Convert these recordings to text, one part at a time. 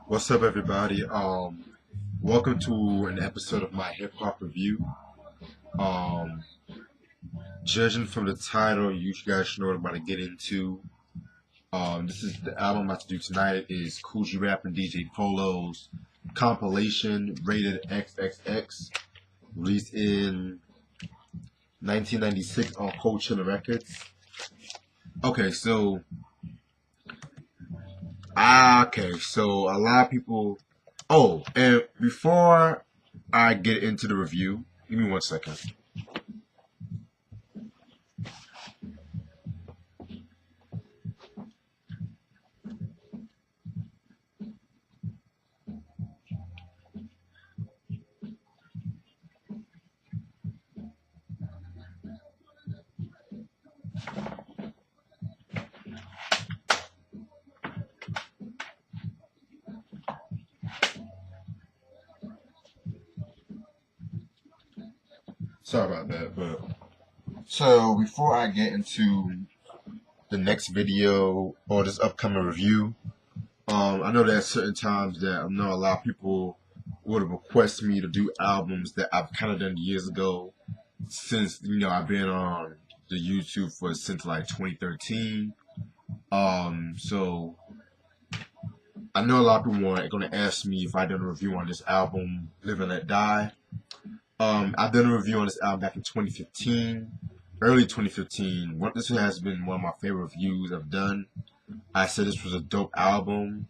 What's up, everybody? Welcome to an episode of my hip hop review. Um, Judging from the title, you guys should know what I'm about to get into. This is the album I'm about to do tonight. Is Kool Rap and DJ Polo's compilation rated XXX, released in 1996 on Kool Records. Okay, so so a lot of people. Oh, and before I get into the review, give me 1 second. Sorry about that, but so before I get into the next video or this upcoming review, I know there's certain times that I know a lot of people would have requested me to do albums that I've kind of done years ago, since I've been on the YouTube for since like 2013. So I know a lot of people are gonna ask me if I done a review on this album, Live and Let Die. I've done a review on this album back in 2015, early 2015. This has been one of my favorite reviews I've done. I said this was a dope album.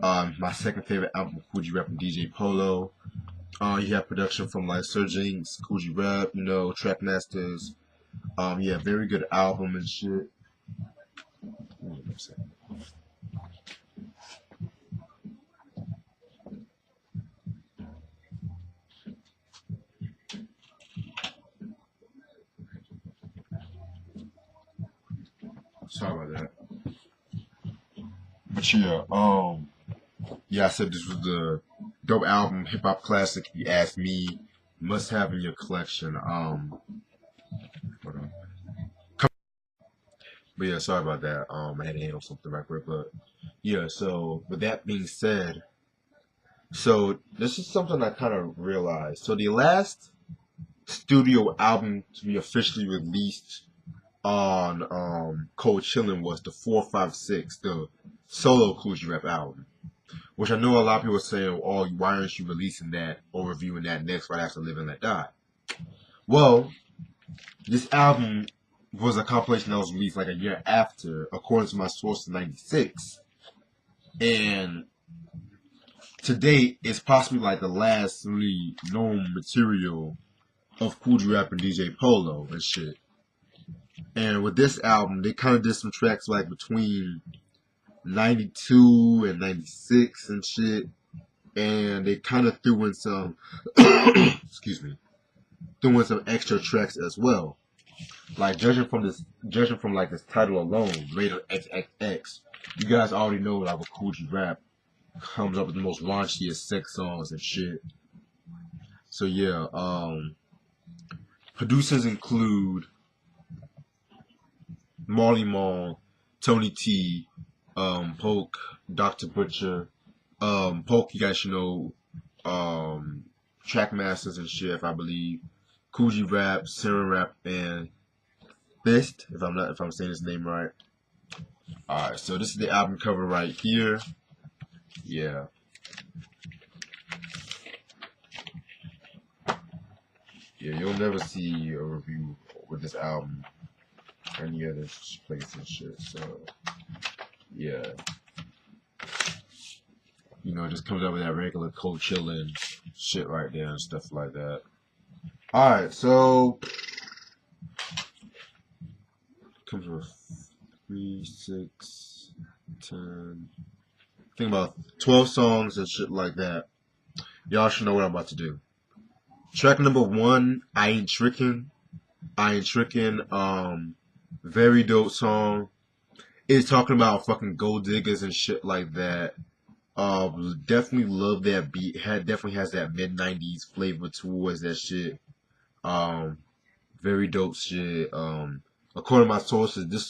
My second favorite album, Kool Rap and DJ Polo. You have production from like Sir Jinx, Kool Rap, track masters. Yeah, very good album and shit. Sorry about that. But yeah, I said this was the dope album, hip hop classic. If you ask me, must have in your collection. Hold on. But yeah, sorry about that. I had to handle something right quick, but yeah. So with that being said, so this is something I kind of realized. So the last studio album to be officially released on Cold Chillin' was the 456, the solo Kool Rap album. Which I know a lot of people are saying, oh, why aren't you releasing that or reviewing that next right after Live and Let Die? Well, this album was a compilation that was released like a year after, according to my source in 96. And to date, it's possibly like the last really known material of Kool Rap and DJ Polo and shit. And with this album, they kind of did some tracks like between 92 and 96 and shit. And they kind of threw in some, excuse me, threw in some extra tracks as well. Like judging from like this title alone, rated XXX, you guys already know like with Kool Rap comes up with the most raunchiest sex songs and shit. So yeah, producers include Marley Marl, Tony T, Polk, Dr. Butcher, Polk, you guys should know, track masters and shit, I believe. Kool Rap, Sarah Rap, and Fist, if I'm saying his name right. Alright, so this is the album cover right here. Yeah. Yeah, you'll never see a review with this album any other place and shit, so yeah. It just comes out with that regular cold chillin' shit right there and stuff like that. Alright, so comes with 3, 6, 10. I think about 12 songs and shit like that. Y'all should know what I'm about to do. Track number 1, I Ain't Trickin'. I Ain't Trickin', very dope song. It's talking about fucking gold diggers and shit like that. Definitely love that beat. Definitely has that mid 90s flavor towards that shit. Very dope shit. According to my sources, this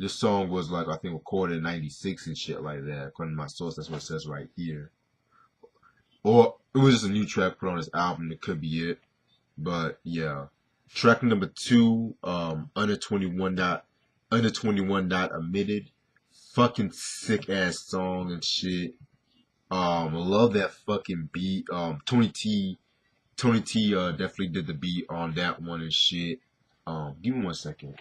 This song was like I think recorded in '96 and shit like that. According to my source, that's what it says right here. Or it was just a new track put on this album. It could be it, but yeah. Track number two, under 21 not admitted. Fucking sick ass song and shit. Love that fucking beat. Tony T definitely did the beat on that one and shit. Give me 1 second.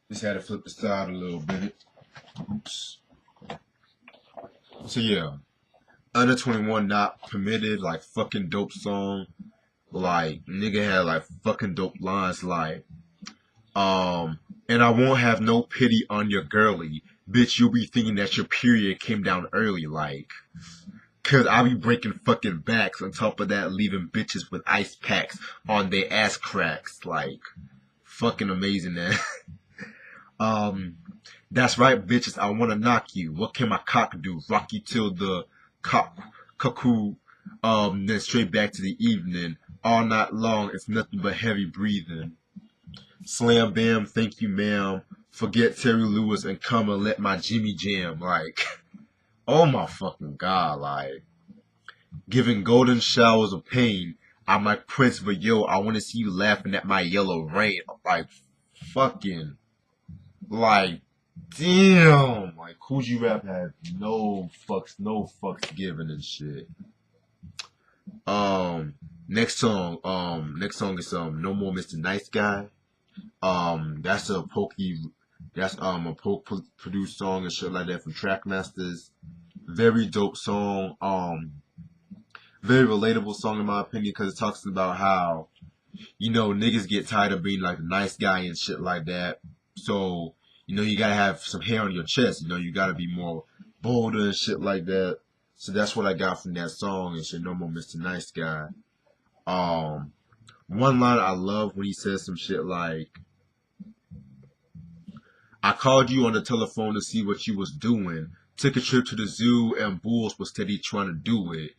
Just had to flip the side a little bit. Oops. So yeah, under 21 not permitted. Like fucking dope song. Like nigga had like fucking dope lines like and I won't have no pity on your girly. Bitch, you'll be thinking that your period came down early, like. Cause I be breaking fucking backs. On top of that, leaving bitches with ice packs on their ass cracks. Like, fucking amazing, man. That's right, bitches, I wanna knock you. What can my cock do? Rock you till the cuckoo, then straight back to the evening. All night long, it's nothing but heavy breathing. Slam bam, thank you ma'am. Forget Terry Lewis and come and let my Jimmy jam. Like, oh my fucking god, like, giving golden showers of pain. I'm like Prince, but yo, I want to see you laughing at my yellow rain. Like, fucking, like, damn. Like, Cool Rap had no fucks given and shit. Next song is No More Mr. Nice Guy. That's a Poke produced song and shit like that from Trackmasters. Very dope song. Very relatable song in my opinion because it talks about how, you know, niggas get tired of being like a nice guy and shit like that. So, you know, you gotta have some hair on your chest. You know, you gotta be more bolder and shit like that. So that's what I got from that song and shit. No More Mr. Nice Guy. One line I love when he says some shit like, I called you on the telephone to see what you was doing. Took a trip to the zoo and bulls was steady trying to do it.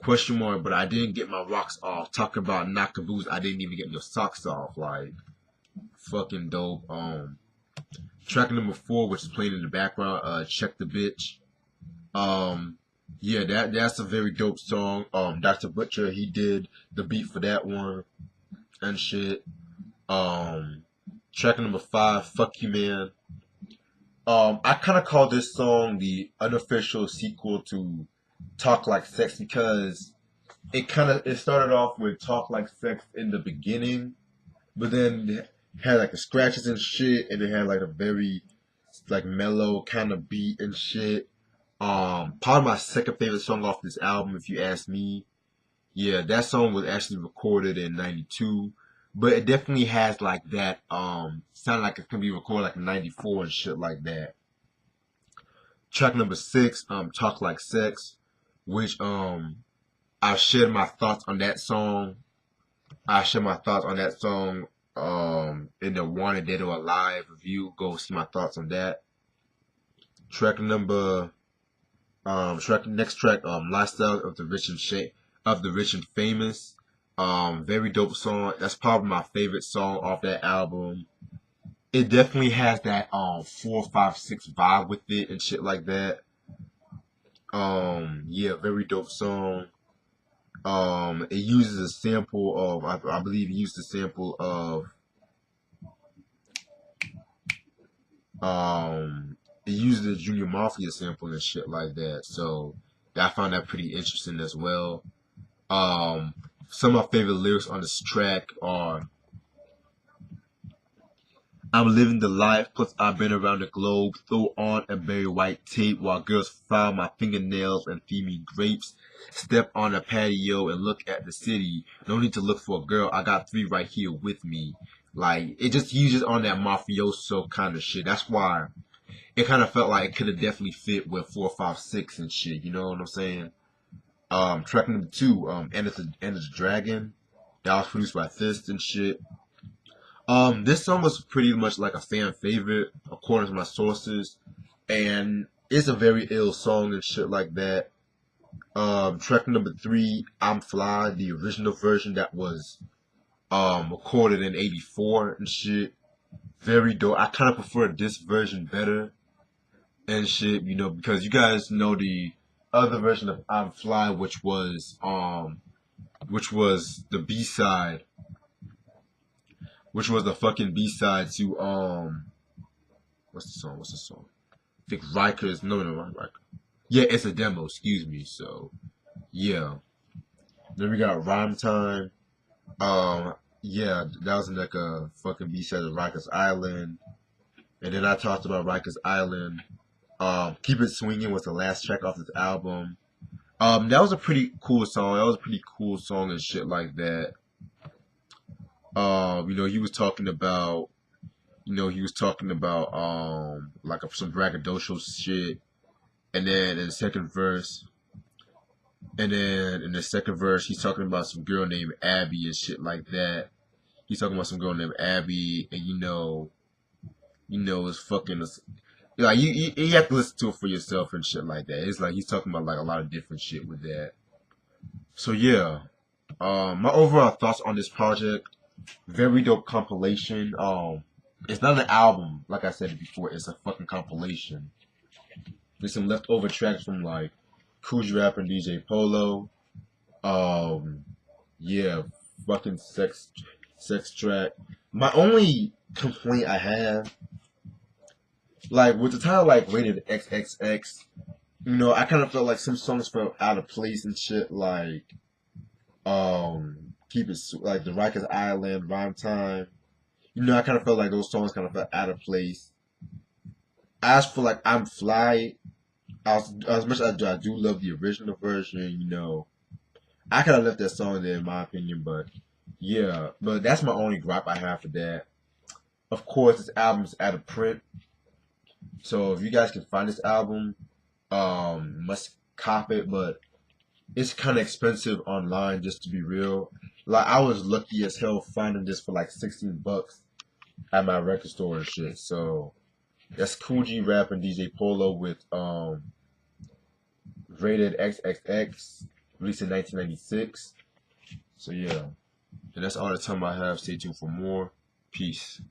Question mark, but I didn't get my rocks off. Talking about knockaboos, I didn't even get your socks off. Like, fucking dope. Track number 4, which is playing in the background, Check the Bitch. Yeah, that's a very dope song. Dr. Butcher, he did the beat for that one and shit. Track number 5, Fuck You Man. I kind of call this song the unofficial sequel to Talk Like Sex because it started off with Talk Like Sex in the beginning, but then it had like the scratches and shit, and it had like a very like mellow kind of beat and shit. Probably my second favorite song off this album, if you ask me. Yeah, that song was actually recorded in '92, but it definitely has like that. Sound like it can be recorded like in '94 and shit like that. Track number 6, Talk Like Sex, which I shared my thoughts on that song. In the Wanted Dead or Alive review. Go see my thoughts on that. Next track, Lifestyle of the Rich and Famous. Very dope song. That's probably my favorite song off that album. It definitely has that 4, 5, 6 vibe with it and shit like that. Yeah, very dope song. It uses a sample of I believe it used a sample of it used the Junior Mafia sample and shit like that. So I found that pretty interesting as well. Some of my favorite lyrics on this track are, I'm living the life, plus I've been around the globe. Throw on a very white tape while girls file my fingernails and feed me grapes. Step on a patio and look at the city. No need to look for a girl. I got 3 right here with me. Like, it just uses on that mafioso kind of shit. That's why it kind of felt like it could have definitely fit with 4, 5, 6 and shit. You know what I'm saying? Track number 2, Enter the Dragon. That was produced by Fist and shit. This song was pretty much like a fan favorite, according to my sources, and it's a very ill song and shit like that. Track number 3, I'm Fly, the original version that was recorded in '84 and shit. Very dope. I kind of prefer this version better and shit, you know, because you guys know the other version of I'm Fly, which was the B side, which was the fucking B side to what's the song? What's the song? I think Riker's not Riker. Yeah, it's a demo. Excuse me. So yeah. Then we got Rhyme Time. Yeah, that was like a fucking B side of Rikers Island, and then I talked about Rikers Island. Keep It Swinging was the last track off this album. That was a pretty cool song. That was a pretty cool song and shit like that. You know, he was talking about, like some braggadocious shit, and then in the second verse, he's talking about some girl named Abby and shit like that. He's talking about some girl named Abby, and it's fucking, like you have to listen to it for yourself and shit like that. It's like he's talking about like a lot of different shit with that. So yeah, my overall thoughts on this project: very dope compilation. It's not an album, like I said before. It's a fucking compilation. There's some leftover tracks from like Kool and DJ Polo. Yeah, fucking sex track. My only complaint I have, like with the title like rated XXX, you know, I kind of felt like some songs felt out of place and shit. Like Keep It like the Rikers Island, Rhyme Time. You know, I kind of felt like those songs kind of felt out of place. As for like I'm Fly, as much as I do love the original version, you know, I could have left that song there in my opinion, but yeah, but that's my only gripe I have for that. Of course, this album's out of print, so if you guys can find this album, must cop it, but it's kind of expensive online, just to be real. Like I was lucky as hell finding this for like $16 at my record store and shit. So that's Kool Rap and DJ Polo with rated XXX, released in 1996. So yeah, and that's all the time I have. Stay tuned for more. Peace.